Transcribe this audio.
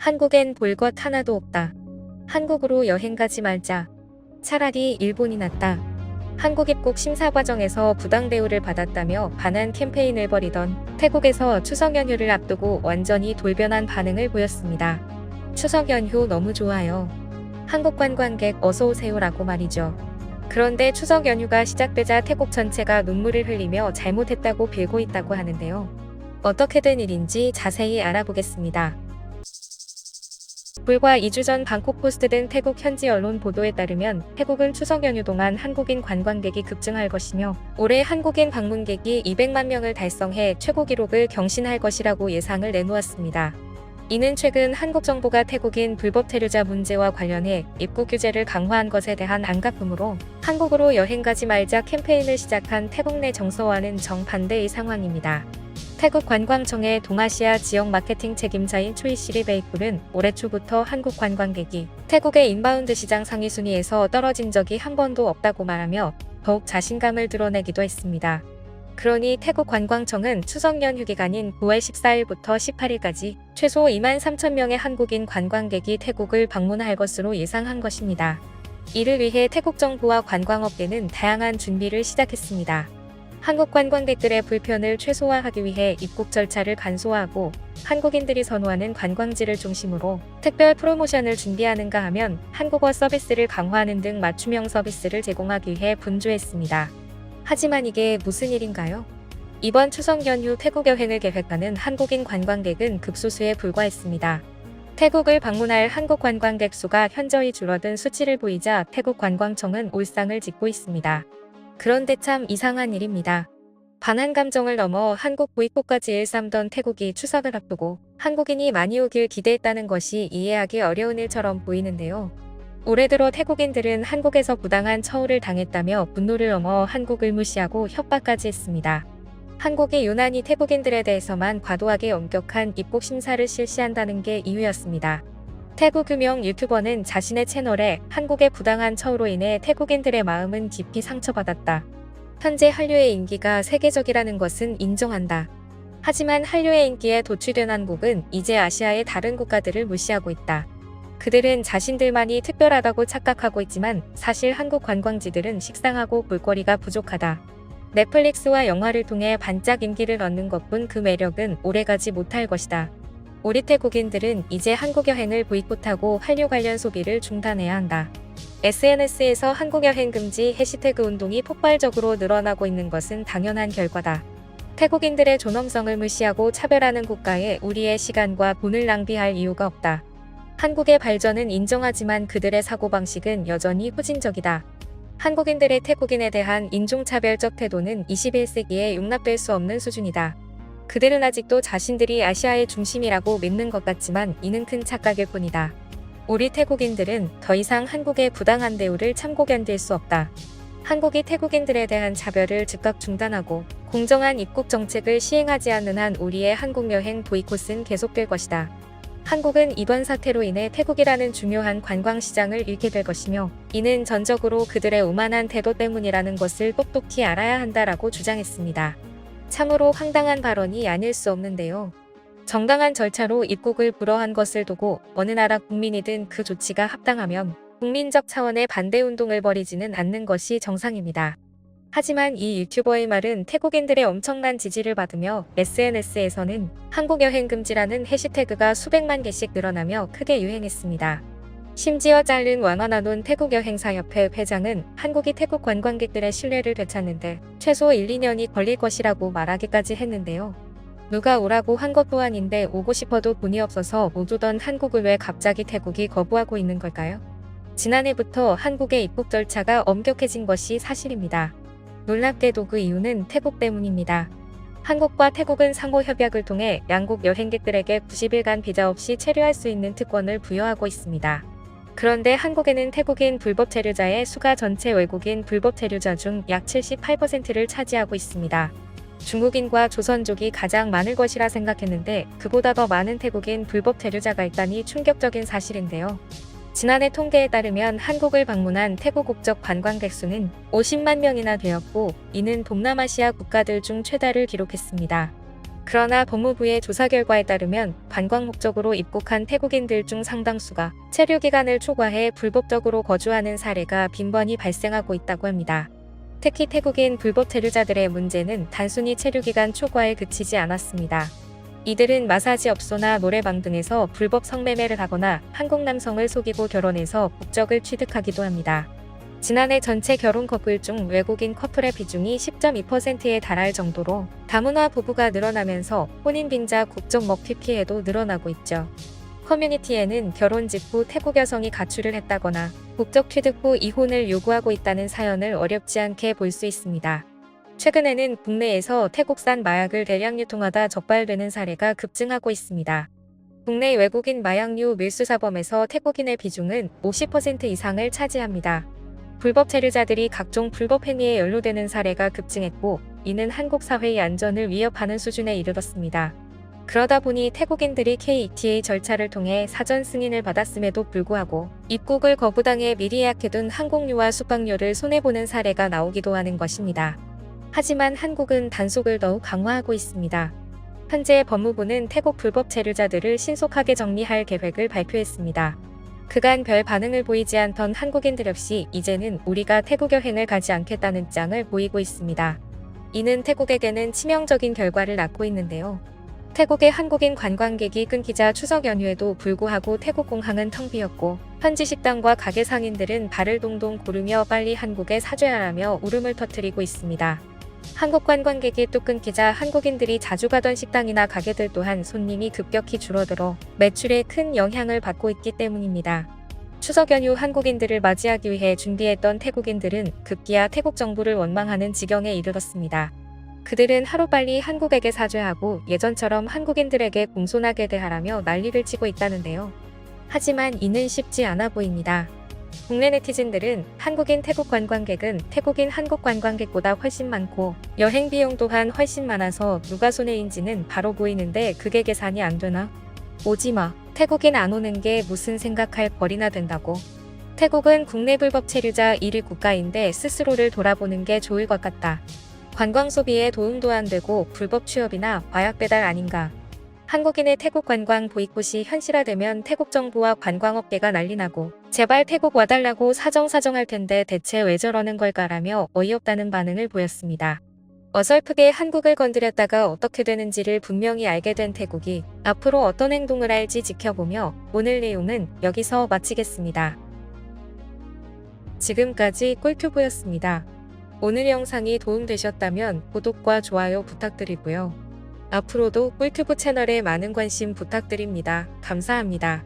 한국엔 볼 것 하나도 없다. 한국으로 여행 가지 말자. 차라리 일본이 낫다. 한국 입국 심사 과정에서 부당 대우를 받았다며 반한 캠페인을 벌이던 태국에서 추석 연휴를 앞두고 완전히 돌변한 반응을 보였습니다. 추석 연휴 너무 좋아요. 한국 관광객 어서오세요라고 말이죠. 그런데 추석 연휴가 시작되자 태국 전체가 눈물을 흘리며 잘못했다고 빌고 있다고 하는데요. 어떻게 된 일인지 자세히 알아보겠습니다. 불과 2주 전 방콕 포스트 등 태국 현지 언론 보도에 따르면 태국은 추석 연휴 동안 한국인 관광객이 급증할 것이며 올해 한국인 방문객이 200만 명을 달성해 최고 기록을 경신할 것이라고 예상을 내놓았습니다. 이는 최근 한국 정부가 태국인 불법 체류자 문제와 관련해 입국 규제를 강화한 것에 대한 안갚음으로 한국으로 여행 가지 말자 캠페인을 시작한 태국 내 정서와는 정반대의 상황입니다. 태국 관광청의 동아시아 지역 마케팅 책임자인 초이 시리베이쿨은 올해 초부터 한국 관광객이 태국의 인바운드 시장 상위 순위에서 떨어진 적이 한 번도 없다고 말하며 더욱 자신감을 드러내기도 했습니다. 그러니 태국 관광청은 추석 연휴 기간인 9월 14일부터 18일까지 최소 2만 3천 명의 한국인 관광객이 태국을 방문할 것으로 예상한 것입니다. 이를 위해 태국 정부와 관광업계는 다양한 준비를 시작했습니다. 한국 관광객들의 불편을 최소화하기 위해 입국 절차를 간소화하고 한국인들이 선호하는 관광지를 중심으로 특별 프로모션을 준비하는가 하면 한국어 서비스를 강화하는 등 맞춤형 서비스를 제공하기 위해 분주했습니다. 하지만 이게 무슨 일인가요? 이번 추석 연휴 태국 여행을 계획하는 한국인 관광객은 극소수에 불과했습니다. 태국을 방문할 한국 관광객 수가 현저히 줄어든 수치를 보이자 태국 관광청은 올상을 짓고 있습니다. 그런데 참 이상한 일입니다. 반한 감정을 넘어 한국 보이콧까지 일삼던 태국이 추석을 앞두고 한국인이 많이 오길 기대했다는 것이 이해하기 어려운 일처럼 보이는데요. 올해 들어 태국인들은 한국에서 부당한 처우를 당했다며 분노를 넘어 한국을 무시하고 협박까지 했습니다. 한국이 유난히 태국인들에 대해서만 과도하게 엄격한 입국 심사를 실시한다는 게 이유였습니다. 태국 유명 유튜버는 자신의 채널에 한국의 부당한 처우로 인해 태국인들의 마음은 깊이 상처받았다. 현재 한류의 인기가 세계적이라는 것은 인정한다. 하지만 한류의 인기에 도취된 한국은 이제 아시아의 다른 국가들을 무시하고 있다. 그들은 자신들만이 특별하다고 착각하고 있지만 사실 한국 관광지들은 식상하고 볼거리가 부족하다. 넷플릭스와 영화를 통해 반짝 인기를 얻는 것뿐 그 매력은 오래가지 못할 것이다. 우리 태국인들은 이제 한국 여행을 보이콧하고 한류 관련 소비를 중단해야 한다. SNS에서 한국 여행 금지 해시태그 운동이 폭발적으로 늘어나고 있는 것은 당연한 결과다. 태국인들의 존엄성을 무시하고 차별하는 국가에 우리의 시간과 돈을 낭비할 이유가 없다. 한국의 발전은 인정하지만 그들의 사고방식은 여전히 후진적이다. 한국인들의 태국인에 대한 인종차별적 태도는 21세기에 용납될 수 없는 수준이다. 그들은 아직도 자신들이 아시아의 중심이라고 믿는 것 같지만 이는 큰 착각일 뿐이다. 우리 태국인들은 더 이상 한국의 부당한 대우를 참고 견딜 수 없다. 한국이 태국인들에 대한 차별을 즉각 중단하고 공정한 입국 정책을 시행하지 않는 한 우리의 한국 여행 보이콧은 계속될 것이다. 한국은 이번 사태로 인해 태국이라는 중요한 관광시장을 잃게 될 것이며 이는 전적으로 그들의 오만한 태도 때문이라는 것을 똑똑히 알아야 한다라고 주장했습니다. 참으로 황당한 발언이 아닐 수 없는데요. 정당한 절차로 입국을 불허한 것을 두고 어느 나라 국민이든 그 조치가 합당하면 국민적 차원의 반대운동을 벌이지는 않는 것이 정상입니다. 하지만 이 유튜버의 말은 태국인들의 엄청난 지지를 받으며 SNS에서는 한국 여행 금지라는 해시태그가 수백만 개씩 늘어나며 크게 유행했습니다. 심지어 잘른 왕화나논 태국여행사협회 회장은 한국이 태국 관광객들의 신뢰를 되찾는데 최소 1-2년이 걸릴 것이라고 말하기까지 했는데요. 누가 오라고 한 것도 아닌데 오고 싶어도 돈이 없어서 못 오던 한국을 왜 갑자기 태국이 거부하고 있는 걸까요? 지난해부터 한국의 입국 절차가 엄격해진 것이 사실입니다. 놀랍게도 그 이유는 태국 때문입니다. 한국과 태국은 상호 협약을 통해 양국 여행객들에게 90일간 비자 없이 체류할 수 있는 특권을 부여하고 있습니다. 그런데 한국에는 태국인 불법 체류자의 수가 전체 외국인 불법 체류자 중 약 78%를 차지하고 있습니다. 중국인과 조선족이 가장 많을 것이라 생각했는데 그보다 더 많은 태국인 불법 체류자가 있다니 충격적인 사실인데요. 지난해 통계에 따르면 한국을 방문한 태국 국적 관광객 수는 50만 명이나 되었고 이는 동남아시아 국가들 중 최다를 기록했습니다. 그러나 법무부의 조사 결과에 따르면 관광 목적으로 입국한 태국인들 중 상당수가 체류 기간을 초과해 불법적으로 거주하는 사례가 빈번히 발생하고 있다고 합니다. 특히 태국인 불법 체류자들의 문제는 단순히 체류 기간 초과에 그치지 않았습니다. 이들은 마사지 업소나 노래방 등에서 불법 성매매를 하거나 한국 남성을 속이고 결혼해서 국적을 취득하기도 합니다. 지난해 전체 결혼 커플 중 외국인 커플의 비중이 10.2%에 달할 정도로 다문화 부부가 늘어나면서 혼인 빈자 국적 먹튀 피해도 늘어나고 있죠. 커뮤니티에는 결혼 직후 태국 여성이 가출을 했다거나 국적 취득 후 이혼을 요구하고 있다는 사연을 어렵지 않게 볼 수 있습니다. 최근에는 국내에서 태국산 마약을 대량 유통하다 적발되는 사례가 급증하고 있습니다. 국내 외국인 마약류 밀수사범에서 태국인의 비중은 50% 이상을 차지합니다. 불법 체류자들이 각종 불법 행위에 연루되는 사례가 급증했고, 이는 한국 사회의 안전을 위협하는 수준에 이르렀습니다. 그러다 보니 태국인들이 KETA 절차를 통해 사전 승인을 받았음에도 불구하고 입국을 거부당해 미리 예약해둔 항공료와 숙박료를 손해보는 사례가 나오기도 하는 것입니다. 하지만 한국은 단속을 더욱 강화하고 있습니다. 현재 법무부는 태국 불법 체류자들을 신속하게 정리할 계획을 발표했습니다. 그간 별 반응을 보이지 않던 한국인들 역시 이제는 우리가 태국 여행을 가지 않겠다는 입장을 보이고 있습니다. 이는 태국에게는 치명적인 결과를 낳고 있는데요. 태국의 한국인 관광객이 끊기자 추석 연휴에도 불구하고 태국 공항은 텅 비었고, 현지 식당과 가게 상인들은 발을 동동 구르며 빨리 한국에 사죄하라며 울음을 터뜨리고 있습니다. 한국 관광객이 또 끊기자 한국인들이 자주 가던 식당이나 가게들 또한 손님이 급격히 줄어들어 매출에 큰 영향을 받고 있기 때문입니다. 추석 연휴 한국인들을 맞이하기 위해 준비했던 태국인들은 급기야 태국 정부를 원망하는 지경에 이르렀습니다. 그들은 하루빨리 한국에게 사죄하고 예전처럼 한국인들에게 공손하게 대하라며 난리를 치고 있다는데요. 하지만 이는 쉽지 않아 보입니다. 국내 네티즌들은 한국인 태국 관광객은 태국인 한국 관광객보다 훨씬 많고 여행 비용 또한 훨씬 많아서 누가 손해인지는 바로 보이는데 그게 계산이 안 되나? 오지마. 태국인 안 오는 게 무슨 생각할 거리나 된다고. 태국은 국내 불법 체류자 1위 국가인데 스스로를 돌아보는 게 좋을 것 같다. 관광 소비에 도움도 안 되고 불법 취업이나 마약 배달 아닌가. 한국인의 태국 관광 보이콧이 현실화되면 태국 정부와 관광업계가 난리나고 제발 태국 와달라고 사정할 텐데 대체 왜 저러는 걸까라며 어이없다는 반응을 보였습니다. 어설프게 한국을 건드렸다가 어떻게 되는지를 분명히 알게 된 태국이 앞으로 어떤 행동을 할지 지켜보며 오늘 내용은 여기서 마치겠습니다. 지금까지 꿀튜브였습니다. 오늘 영상이 도움되셨다면 구독과 좋아요 부탁드리고요. 앞으로도 꿀튜브 채널에 많은 관심 부탁드립니다. 감사합니다.